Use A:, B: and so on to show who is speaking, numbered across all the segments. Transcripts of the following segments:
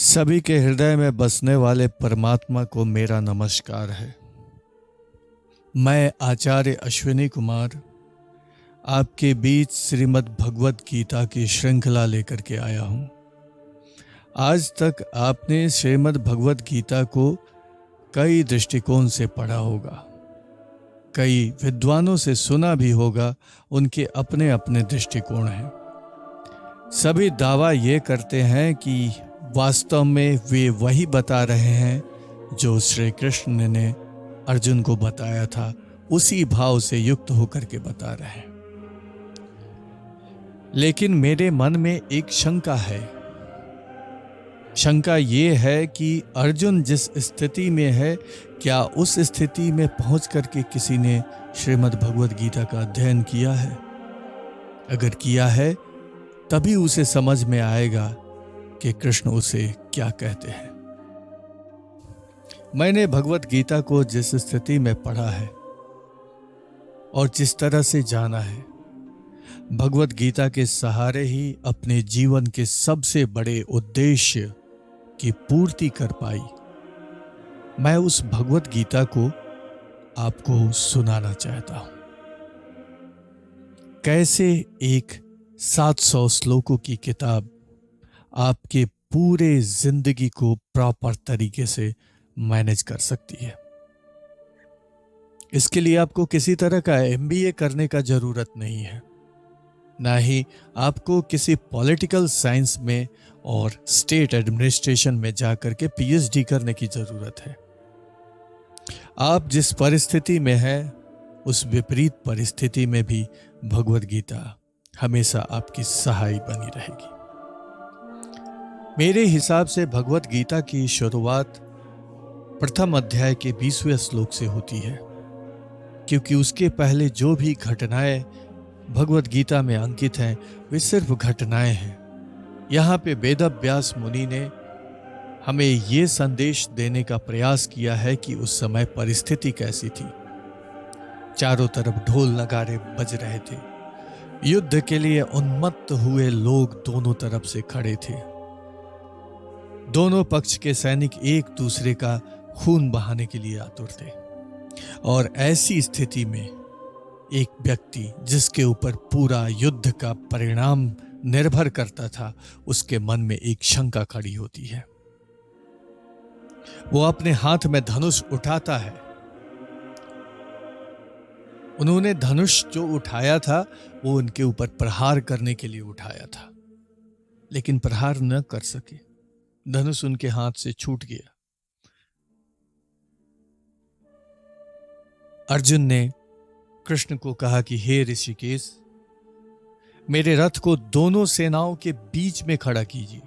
A: सभी के हृदय में बसने वाले परमात्मा को मेरा नमस्कार है। मैं आचार्य अश्विनी कुमार आपके बीच श्रीमद् भगवत गीता की श्रृंखला लेकर के आया हूं। आज तक आपने श्रीमद् भगवत गीता को कई दृष्टिकोण से पढ़ा होगा, कई विद्वानों से सुना भी होगा। उनके अपने अपने दृष्टिकोण हैं। सभी दावा ये करते हैं कि वास्तव में वे वही बता रहे हैं जो श्री कृष्ण ने अर्जुन को बताया था, उसी भाव से युक्त होकर के बता रहे हैं। लेकिन मेरे मन में एक शंका है। शंका ये है कि अर्जुन जिस स्थिति में है, क्या उस स्थिति में पहुंच करके किसी ने श्रीमद् भगवत गीता का अध्ययन किया है? अगर किया है तभी उसे समझ में आएगा कि कृष्ण उसे क्या कहते हैं। मैंने भगवत गीता को जिस स्थिति में पढ़ा है और जिस तरह से जाना है, भगवत गीता के सहारे ही अपने जीवन के सबसे बड़े उद्देश्य की पूर्ति कर पाई। मैं उस भगवत गीता को आपको सुनाना चाहता हूं। कैसे एक 700 श्लोकों की किताब आपके पूरे जिंदगी को प्रॉपर तरीके से मैनेज कर सकती है। इसके लिए आपको किसी तरह का एमबीए करने का जरूरत नहीं है, ना ही आपको किसी पॉलिटिकल साइंस में और स्टेट एडमिनिस्ट्रेशन में जाकर के पीएचडी करने की जरूरत है। आप जिस परिस्थिति में हैं, उस विपरीत परिस्थिति में भी भगवत गीता हमेशा आपकी सहाय बनी रहेगी। मेरे हिसाब से भगवत गीता की शुरुआत प्रथम अध्याय के 20वें श्लोक से होती है, क्योंकि उसके पहले जो भी घटनाएं भगवत गीता में अंकित हैं, वे सिर्फ घटनाएं हैं। यहाँ पे वेदव्यास मुनि ने हमें ये संदेश देने का प्रयास किया है कि उस समय परिस्थिति कैसी थी। चारों तरफ ढोल नगाड़े बज रहे थे, युद्ध के लिए उन्मत्त हुए लोग दोनों तरफ से खड़े थे। दोनों पक्ष के सैनिक एक दूसरे का खून बहाने के लिए आतुर थे। और ऐसी स्थिति में एक व्यक्ति जिसके ऊपर पूरा युद्ध का परिणाम निर्भर करता था, उसके मन में एक शंका खड़ी होती है। वो अपने हाथ में धनुष उठाता है। उन्होंने धनुष जो उठाया था वो उनके ऊपर प्रहार करने के लिए उठाया था, लेकिन प्रहार न कर सके। धनुष उनके हाथ से छूट गया। अर्जुन ने कृष्ण को कहा कि हे ऋषिकेश, मेरे रथ को दोनों सेनाओं के बीच में खड़ा कीजिए,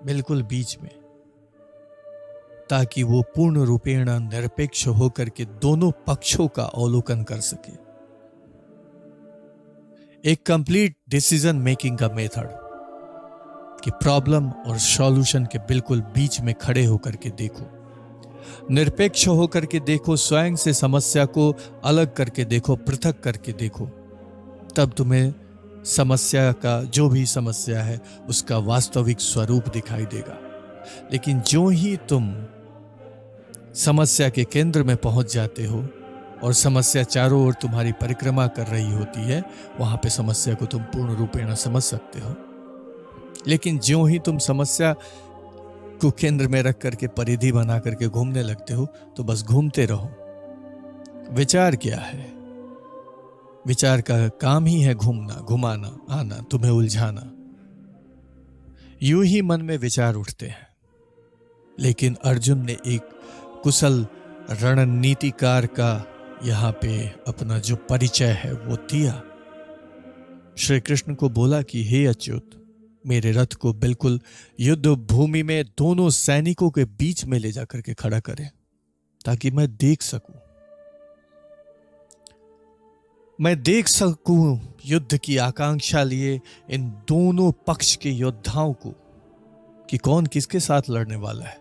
A: बिल्कुल बीच में, ताकि वो पूर्ण रूपेण निरपेक्ष होकर के दोनों पक्षों का अवलोकन कर सके। एक कंप्लीट डिसीजन मेकिंग का मेथड कि प्रॉब्लम और सॉल्यूशन के बिल्कुल बीच में खड़े होकर के देखो, निरपेक्ष होकर के देखो, स्वयं से समस्या को अलग करके देखो, पृथक करके देखो। तब तुम्हें समस्या का, जो भी समस्या है, उसका वास्तविक स्वरूप दिखाई देगा। लेकिन जो ही तुम समस्या के केंद्र में पहुंच जाते हो और समस्या चारों ओर तुम्हारी परिक्रमा कर रही होती है, वहां पे समस्या को तुम पूर्ण रूपेण समझ सकते हो। लेकिन ज्यों ही तुम समस्या को केंद्र में रख करके परिधि बना करके घूमने लगते हो, तो बस घूमते रहो। विचार क्या है? विचार का काम ही है घूमना, घुमाना, आना, तुम्हें उलझाना। यूं ही मन में विचार उठते हैं। लेकिन अर्जुन ने एक कुशल रणनीतिकार का यहाँ पे अपना जो परिचय है वो दिया। श्री कृष्ण को बोला कि हे अच्युत, मेरे रथ को बिल्कुल युद्ध भूमि में दोनों सैनिकों के बीच में ले जाकर के खड़ा करें, ताकि मैं देख सकूं युद्ध की आकांक्षा लिए इन दोनों पक्ष के योद्धाओं को, कि कौन किसके साथ लड़ने वाला है,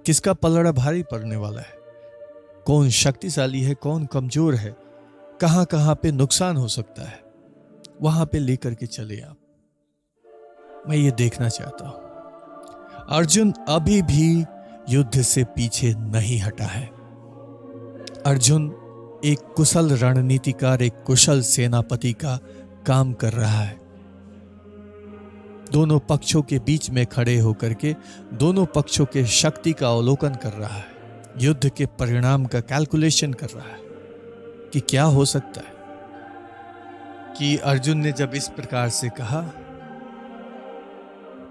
A: किसका पलड़ा भारी पड़ने वाला है, कौन शक्तिशाली है, कौन कमजोर है, कहां कहां पे नुकसान हो सकता है, वहां पे लेकर के चले आप। मैं ये देखना चाहता हूं। अर्जुन अभी भी युद्ध से पीछे नहीं हटा है। अर्जुन एक कुशल रणनीतिकार, एक कुशल सेनापति का काम कर रहा है। दोनों पक्षों के बीच में खड़े होकर के दोनों पक्षों के शक्ति का अवलोकन कर रहा है, युद्ध के परिणाम का कैलकुलेशन कर रहा है कि क्या हो सकता है। कि अर्जुन ने जब इस प्रकार से कहा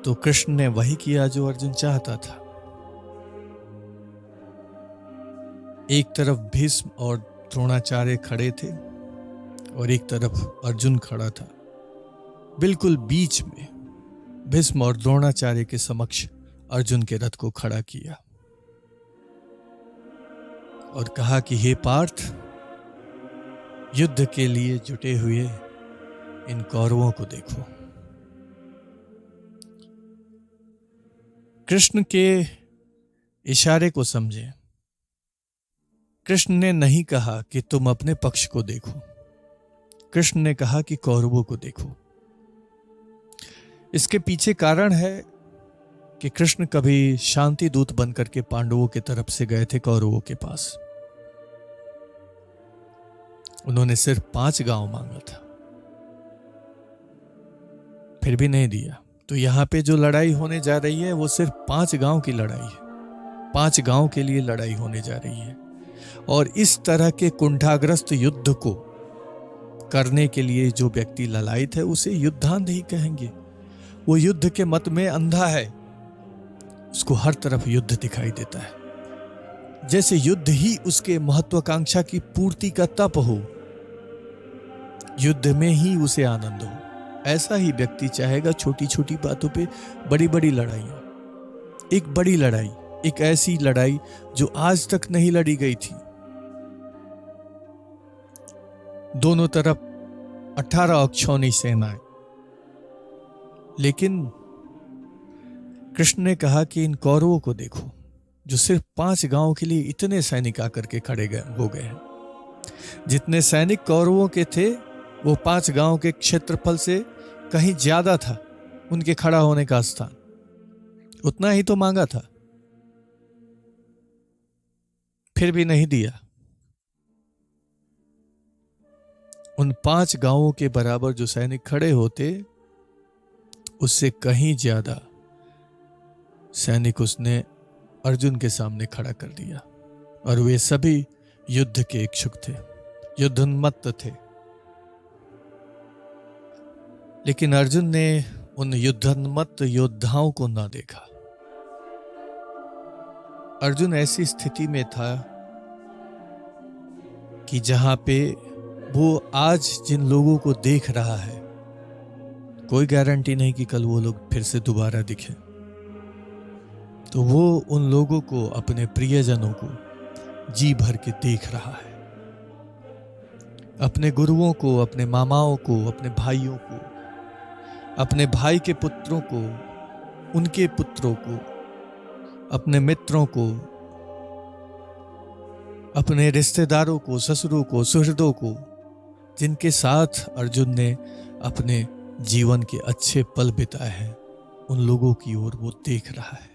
A: तो कृष्ण ने वही किया जो अर्जुन चाहता था। एक तरफ भीष्म और द्रोणाचार्य खड़े थे और एक तरफ अर्जुन खड़ा था। बिल्कुल बीच में भीष्म और द्रोणाचार्य के समक्ष अर्जुन के रथ को खड़ा किया और कहा कि हे पार्थ, युद्ध के लिए जुटे हुए इन कौरवों को देखो। कृष्ण के इशारे को समझे। कृष्ण ने नहीं कहा कि तुम अपने पक्ष को देखो, कृष्ण ने कहा कि कौरवों को देखो। इसके पीछे कारण है कि कृष्ण कभी शांति दूत बनकर के पांडवों की तरफ से गए थे कौरवों के पास। उन्होंने सिर्फ 5 गांव मांगा था, फिर भी नहीं दिया। तो यहां पे जो लड़ाई होने जा रही है वो सिर्फ 5 गांव की लड़ाई है। 5 गांव के लिए लड़ाई होने जा रही है। और इस तरह के कुंठाग्रस्त युद्ध को करने के लिए जो व्यक्ति ललायित है उसे युद्धांध ही कहेंगे। वो युद्ध के मत में अंधा है, उसको हर तरफ युद्ध दिखाई देता है, जैसे युद्ध ही उसके महत्वाकांक्षा की पूर्ति का तप हो, युद्ध में ही उसे आनंद हो। ऐसा ही व्यक्ति चाहेगा छोटी छोटी बातों पे बड़ी बड़ी लड़ाइयां। एक बड़ी लड़ाई, एक ऐसी लड़ाई जो आज तक नहीं लड़ी गई थी। दोनों तरफ 18 अक्षौणी सेनाएं, लेकिन कृष्ण ने कहा कि इन कौरवों को देखो जो सिर्फ 5 गांव के लिए इतने सैनिक आकर के खड़े हो गए हैं। जितने सैनिक कौरवों के थे वो 5 गांव के क्षेत्रफल से कहीं ज्यादा था उनके खड़ा होने का स्थान। उतना ही तो मांगा था, फिर भी नहीं दिया। उन 5 गांवों के बराबर जो सैनिक खड़े होते उससे कहीं ज्यादा सैनिक उसने अर्जुन के सामने खड़ा कर दिया। और वे सभी युद्ध के इच्छुक थे, युद्धोन्मत्त थे। लेकिन अर्जुन ने उन युद्धोन्मत्त योद्धाओं को ना देखा। अर्जुन ऐसी स्थिति में था कि जहां पे वो आज जिन लोगों को देख रहा है, कोई गारंटी नहीं कि कल वो लोग फिर से दोबारा दिखे। तो वो उन लोगों को, अपने प्रियजनों को जी भर के देख रहा है। अपने गुरुओं को, अपने मामाओं को, अपने भाइयों को, अपने भाई के पुत्रों को, उनके पुत्रों को, अपने मित्रों को, अपने रिश्तेदारों को, ससुरों को, सुहृदों को, जिनके साथ अर्जुन ने अपने जीवन के अच्छे पल बिताए हैं, उन लोगों की ओर वो देख रहा है।